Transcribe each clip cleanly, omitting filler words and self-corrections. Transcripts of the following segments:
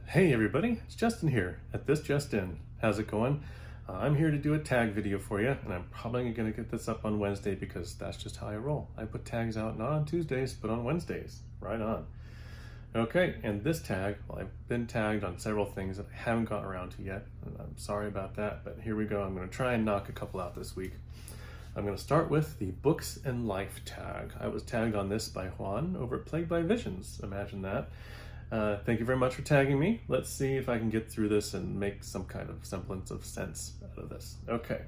Hey everybody, it's Justin here at This Just In. How's it going? I'm here to do a tag video for you, and I'm probably going to get this up on Wednesday because that's just how I roll. I put tags out not on Tuesdays, but on Wednesdays. Right on. Okay, and this tag, well, I've been tagged on several things that I haven't gotten around to yet, and I'm sorry about that, but here we go. I'm going to try and knock a couple out this week. I'm going to start with the Books and Life tag. I was tagged on this by Juan over at Plagued by Visions. Imagine that. Thank you very much for tagging me. Let's see if I can get through this and make some kind of semblance of sense out of this. Okay,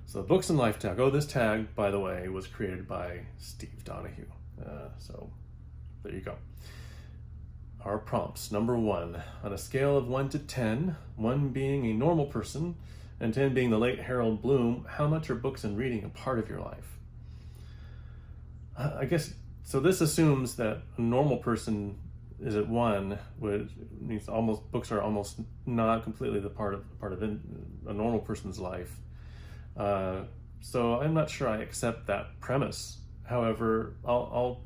so the Books and Life tag. Oh, this tag, by the way, was created by Steve Donoghue. So there you go. Our prompts. Number 1, on a scale of 1 to 10, 1 being a normal person and 10 being the late Harold Bloom, how much are books and reading a part of your life? I guess, so this assumes that a normal person is at 1, which means books are almost not completely the part of a normal person's life. So I'm not sure I accept that premise. However, I'll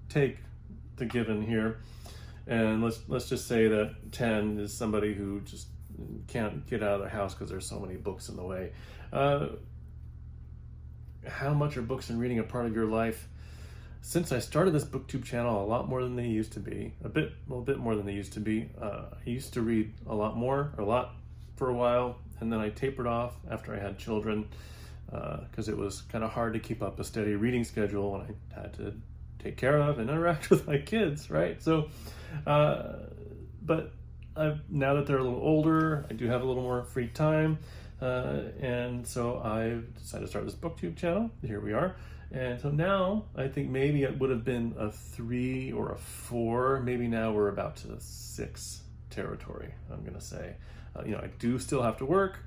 take the given here, and let's just say that 10 is somebody who just can't get out of their house because there's so many books in the way. How much are books and reading a part of your life? Since I started this booktube channel, a lot more than they used to be, a little bit more than they used to be. I used to read a lot for a while, and then I tapered off after I had children because it was kind of hard to keep up a steady reading schedule when I had to take care of and interact with my kids, right? So, but now that they're a little older, I do have a little more free time, and so I decided to start this booktube channel. Here we are. And so now I think maybe it would have been a 3 or a 4. Maybe now we're about to 6 territory, I'm going to say. I do still have to work.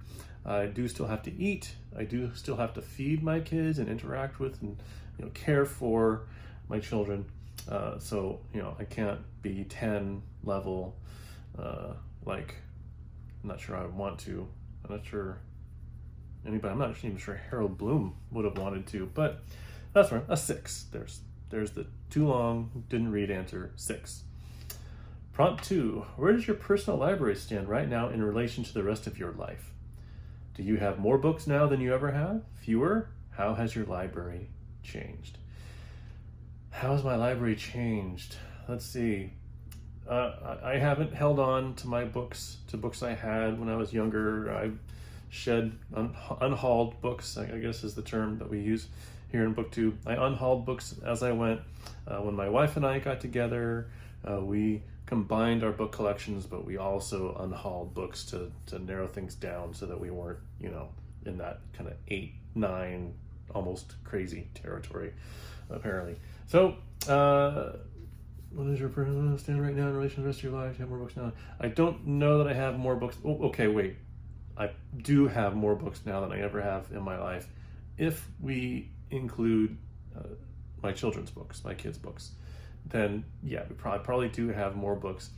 I do still have to eat. I do still have to feed my kids and interact with and care for my children. So I can't be 10 level like, I'm not sure I want to. I'm not sure anybody. I'm not even sure Harold Bloom would have wanted to, but that's right, a 6. There's the too long, didn't read answer, 6. Prompt 2, where does your personal library stand right now in relation to the rest of your life? Do you have more books now than you ever have? Fewer? How has your library changed? How has my library changed? Let's see. I haven't held on to my books, to books I had when I was younger. I shed unhauled books, I guess is the term that we use here in BookTube. I unhauled books as I went. When my wife and I got together, we combined our book collections, but we also unhauled books to narrow things down so that we weren't, in that kind of 8, 9, almost crazy territory, apparently. So, what is your personal stand right now in relation to the rest of your life? Do you have more books now? I don't know that I have more books. Oh, okay, wait. I do have more books now than I ever have in my life. If we include my children's books, my kids' books, then yeah, we probably do have more books.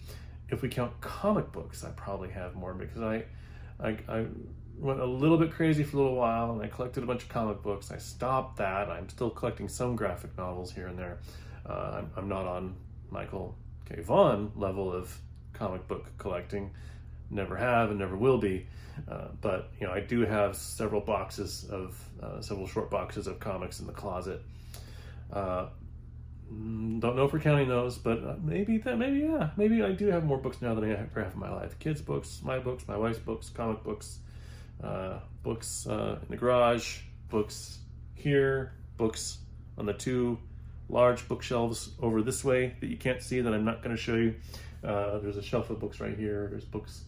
If we count comic books, I probably have more because I went a little bit crazy for a little while and I collected a bunch of comic books. I stopped that. I'm still collecting some graphic novels here and there. I'm not on Michael K. Vaughan level of comic book collecting. Never have and never will be. But I do have several short boxes of comics in the closet. Don't know if we're counting those, but maybe I do have more books now than I ever have in my life. Kids' books, my wife's books, comic books, books in the garage, books here, books on the 2 large bookshelves over this way that you can't see that I'm not going to show you. There's a shelf of books right here. There's books,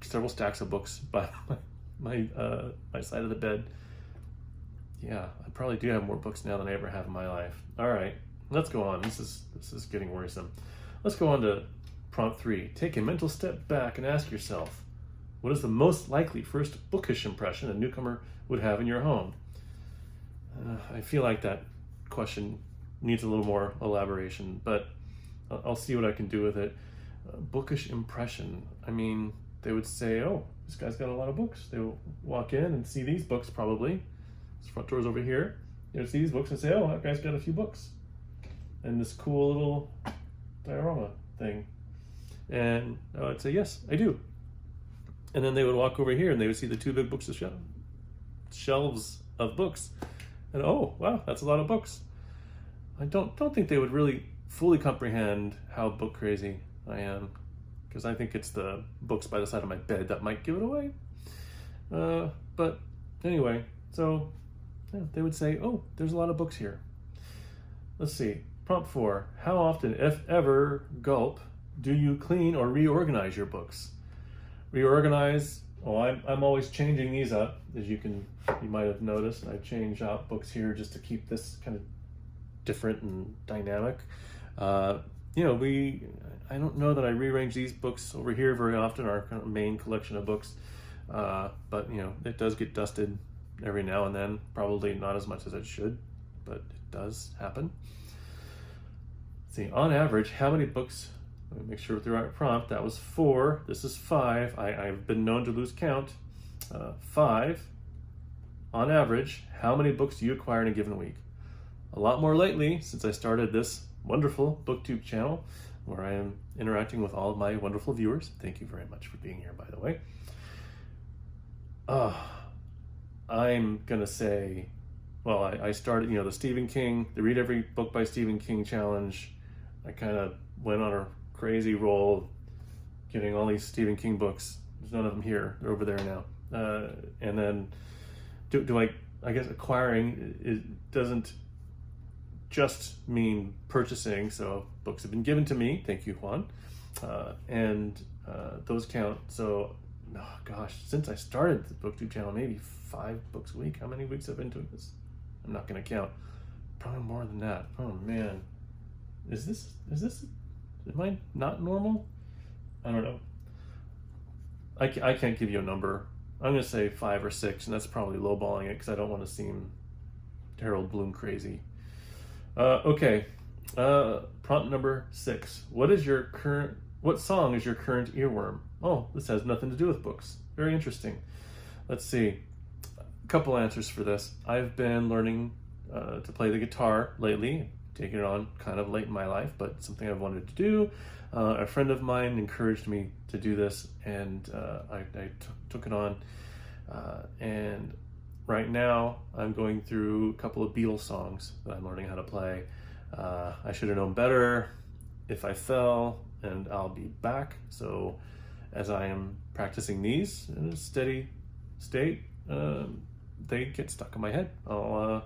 several stacks of books by my side of the bed. Yeah, I probably do have more books now than I ever have in my life. All right, let's go on. This is getting worrisome. Let's go on to prompt 3. Take a mental step back and ask yourself, what is the most likely first bookish impression a newcomer would have in your home? I feel like that question needs a little more elaboration, but I'll see what I can do with it. Bookish impression. I mean, they would say, oh, this guy's got a lot of books. They will walk in and see these books probably. His front door's over here. They'll see these books and say, oh, that guy's got a few books. And this cool little diorama thing. And I would say, yes, I do. And then they would walk over here and they would see the two big books of shelves of books. And oh, wow, that's a lot of books. I don't think they would really fully comprehend how book crazy I am, because I think it's the books by the side of my bed that might give it away. But anyway, so yeah, they would say, oh, there's a lot of books here. Let's see. Prompt 4. How often, if ever, gulp, do you clean or reorganize your books? Reorganize. Oh, I'm always changing these up, as you might have noticed. I change out books here just to keep this kind of different and dynamic. I don't know that I rearrange these books over here very often, our kind of main collection of books. But it does get dusted every now and then. Probably not as much as it should, but it does happen. Let's see, on average, how many books? Let me make sure with the right prompt. That was 4. This is 5. I've been known to lose count. 5. On average, how many books do you acquire in a given week? A lot more lately, since I started this wonderful BookTube channel, where I am interacting with all of my wonderful viewers. Thank you very much for being here, by the way. I'm gonna say, well, I started, the Stephen King, the Read Every Book by Stephen King challenge. I kind of went on a crazy roll, getting all these Stephen King books. There's none of them here; they're over there now. And then, I guess acquiring it doesn't just mean purchasing. So books have been given to me. Thank you, Juan, and those count. So, oh gosh, since I started the BookTube channel, maybe 5 books a week. How many weeks have I been doing this? I'm not going to count. Probably more than that. Oh man, is this? Am I not normal? I don't know. I can't give you a number. I'm going to say 5 or 6, and that's probably lowballing it because I don't want to seem Harold Bloom crazy. Okay. Prompt number 6. What song is your current earworm? Oh, this has nothing to do with books. Very interesting. Let's see. A couple answers for this. I've been learning to play the guitar lately, taking it on kind of late in my life, but something I've wanted to do. A friend of mine encouraged me to do this, and I took it on. And right now, I'm going through a couple of Beatles songs that I'm learning how to play. I should have known better if I fell, and I'll be back. So as I am practicing these in a steady state, they get stuck in my head. I'll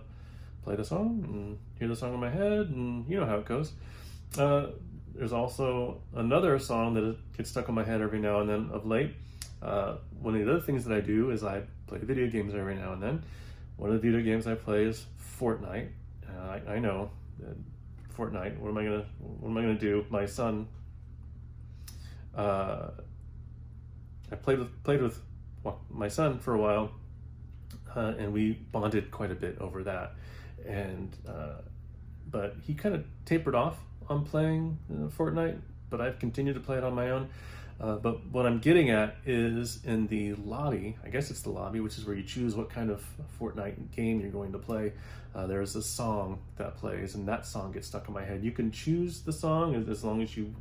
play the song and hear the song in my head, and you know how it goes. There's also another song that gets stuck in my head every now and then of late. One of the other things that I do is I play video games every now and then. One of the video games I play is Fortnite. I know that Fortnite. What am I gonna do? My son. I played with my son for a while, and we bonded quite a bit over that. And but he kind of tapered off on playing Fortnite, but I've continued to play it on my own. But what I'm getting at is in the lobby, I guess it's the lobby, which is where you choose what kind of Fortnite game you're going to play. There's a song that plays, and that song gets stuck in my head. You can choose the song as long as you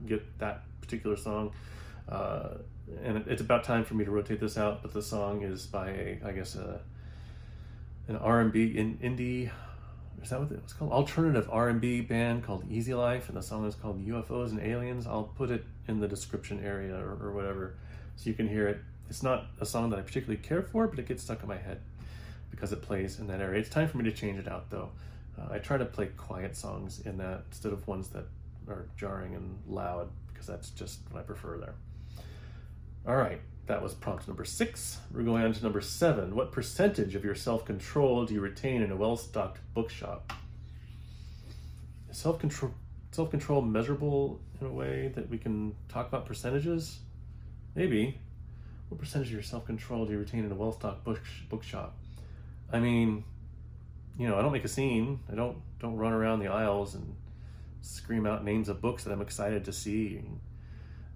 get that particular song. And it's about time for me to rotate this out, but the song is by an R&B indie, is that what it was called? Alternative R&B band called Easy Life, and the song is called UFOs and Aliens. I'll put it in the description area or whatever, so you can hear it. It's not a song that I particularly care for, but it gets stuck in my head because it plays in that area. It's time for me to change it out, though. I try to play quiet songs in that instead of ones that are jarring and loud, because that's just what I prefer there. All right, that was prompt number 6. We're going on to number 7. What percentage of your self-control do you retain in a well-stocked bookshop? Is self-control measurable in a way that we can talk about percentages? Maybe. What percentage of your self-control do you retain in a well-stocked bookshop? I mean, I don't make a scene. I don't run around the aisles and scream out names of books that I'm excited to see and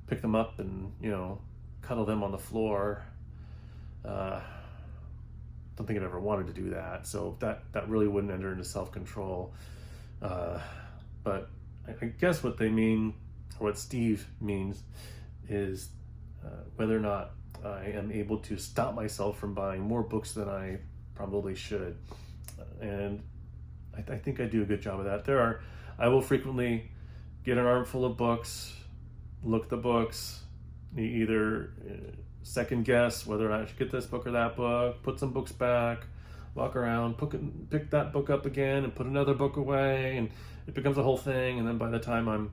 pick them up and, cuddle them on the floor. Don't think I've ever wanted to do that, so that really wouldn't enter into self-control. But I guess what they mean what Steve means is whether or not I am able to stop myself from buying more books than I probably should. And I think I do a good job of that. I will frequently get an armful of books, look at the books, either second guess whether I should get this book or that book, put some books back, walk around, pick that book up again and put another book away, and it becomes a whole thing. And then by the time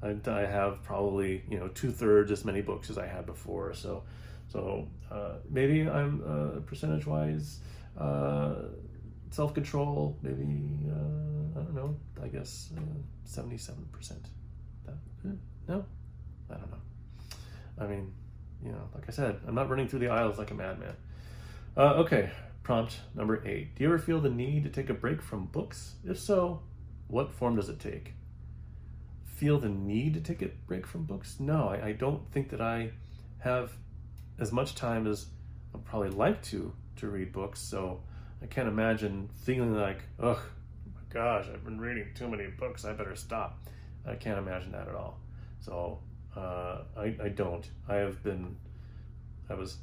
I have probably 2/3 as many books as I had before. So maybe I'm percentage-wise self-control. Maybe I don't know. I guess 77%. No, I don't know. I mean, like I said, I'm not running through the aisles like a madman. Okay, prompt number 8. Do you ever feel the need to take a break from books? If so, what form does it take? Feel the need to take a break from books? No, I don't think that I have as much time as I'd probably like to read books. So I can't imagine feeling like, oh my gosh, I've been reading too many books, I better stop. I can't imagine that at all. So I don't. I was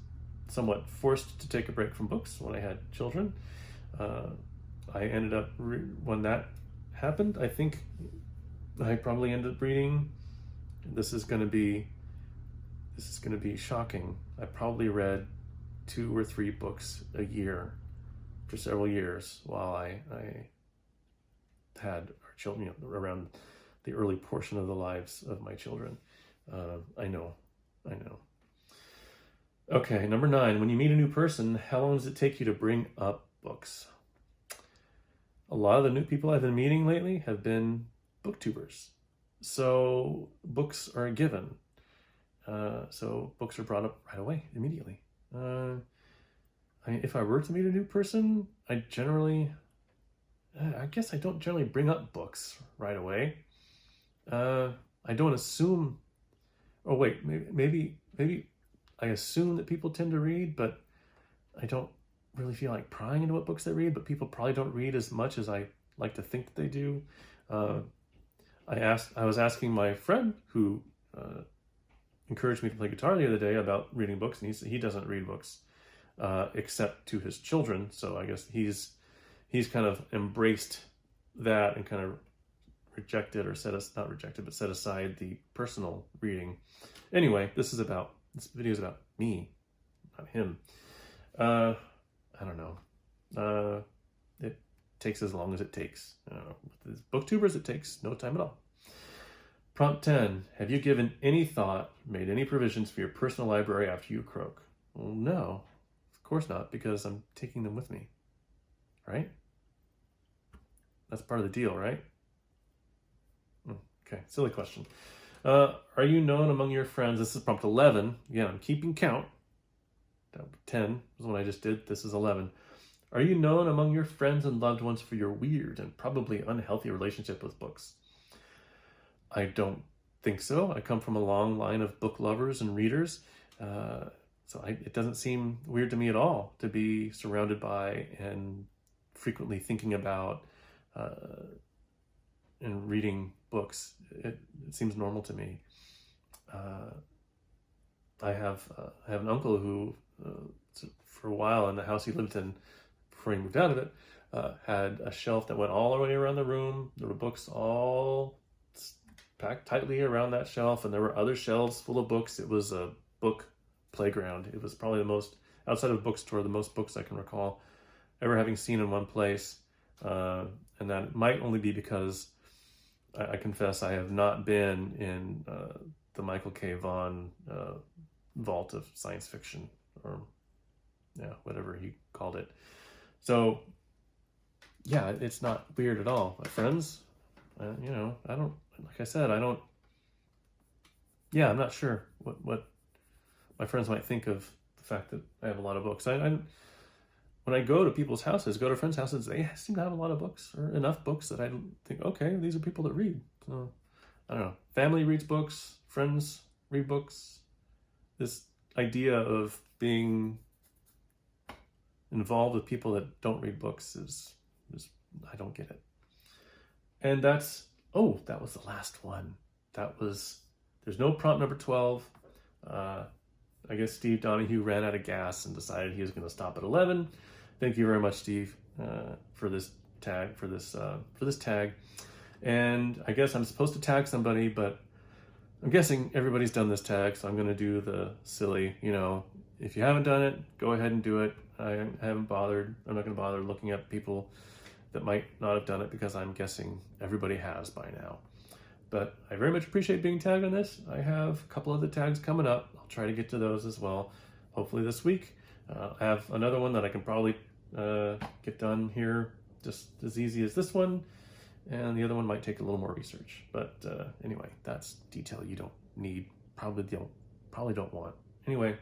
somewhat forced to take a break from books when I had children. I ended up, when that happened, I think I probably ended up reading, this is going to be shocking. I probably read 2 or 3 books a year for several years while I had our children, around the early portion of the lives of my children. I know. Okay, number 9. When you meet a new person, how long does it take you to bring up books? A lot of the new people I've been meeting lately have been booktubers. So books are a given. So books are brought up right away, immediately. If I were to meet a new person, I guess I don't generally bring up books right away. I don't assume, oh wait, maybe I assume that people tend to read, but I don't really feel like prying into what books they read, but people probably don't read as much as I like to think that they do. I was asking my friend who encouraged me to play guitar the other day about reading books, and he said he doesn't read books except to his children. So I guess he's kind of embraced that and kind of rejected, or set aside the personal reading. Anyway, this video is about me, not him. I don't know. It takes as long as it takes. With booktubers, it takes no time at all. Prompt 10. Have you given any thought, made any provisions for your personal library after you croak? Well, no, of course not, because I'm taking them with me, right? That's part of the deal, right? Okay, silly question. Are you known among your friends? This is prompt 11. Again, I'm keeping count. 10 is what I just did. This is 11. Are you known among your friends and loved ones for your weird and probably unhealthy relationship with books? I don't think so. I come from a long line of book lovers and readers. It doesn't seem weird to me at all to be surrounded by and frequently thinking about and reading books. It seems normal to me. I have an uncle who, for a while in the house he lived in before he moved out of it, had a shelf that went all the way around the room. There were books all packed tightly around that shelf, and there were other shelves full of books. It was a book playground. It was probably the most, outside of a bookstore, the most books I can recall ever having seen in one place. And that might only be because I confess I have not been in the Michael K. Vaughan vault of science fiction, or whatever he called it. So yeah, it's not weird at all. My friends, I don't, like I said, I'm not sure what my friends might think of the fact that I have a lot of books. When I go to people's houses, go to friends' houses, they seem to have a lot of books, or enough books that I think, okay, these are people that read. So, I don't know. Family reads books, friends read books. This idea of being involved with people that don't read books is I don't get it. And that was the last one. That was There's no prompt number 12. I guess Steve Donoghue ran out of gas and decided he was going to stop at 11. Thank you very much, Steve, for this tag, for this tag. And I guess I'm supposed to tag somebody, but I'm guessing everybody's done this tag, so I'm going to do the silly, if you haven't done it, go ahead and do it. I haven't bothered. I'm not going to bother looking at people that might not have done it because I'm guessing everybody has by now. But I very much appreciate being tagged on this. I have a couple other tags coming up. I'll try to get to those as well, hopefully this week. I have another one that I can probably get done here just as easy as this one. And the other one might take a little more research. But anyway, that's detail you don't need, probably don't want. Anyway,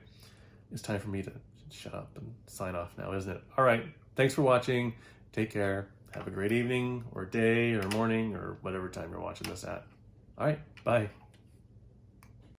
it's time for me to shut up and sign off now, isn't it? All right, thanks for watching. Take care. Have a great evening or day or morning or whatever time you're watching this at. All right, bye.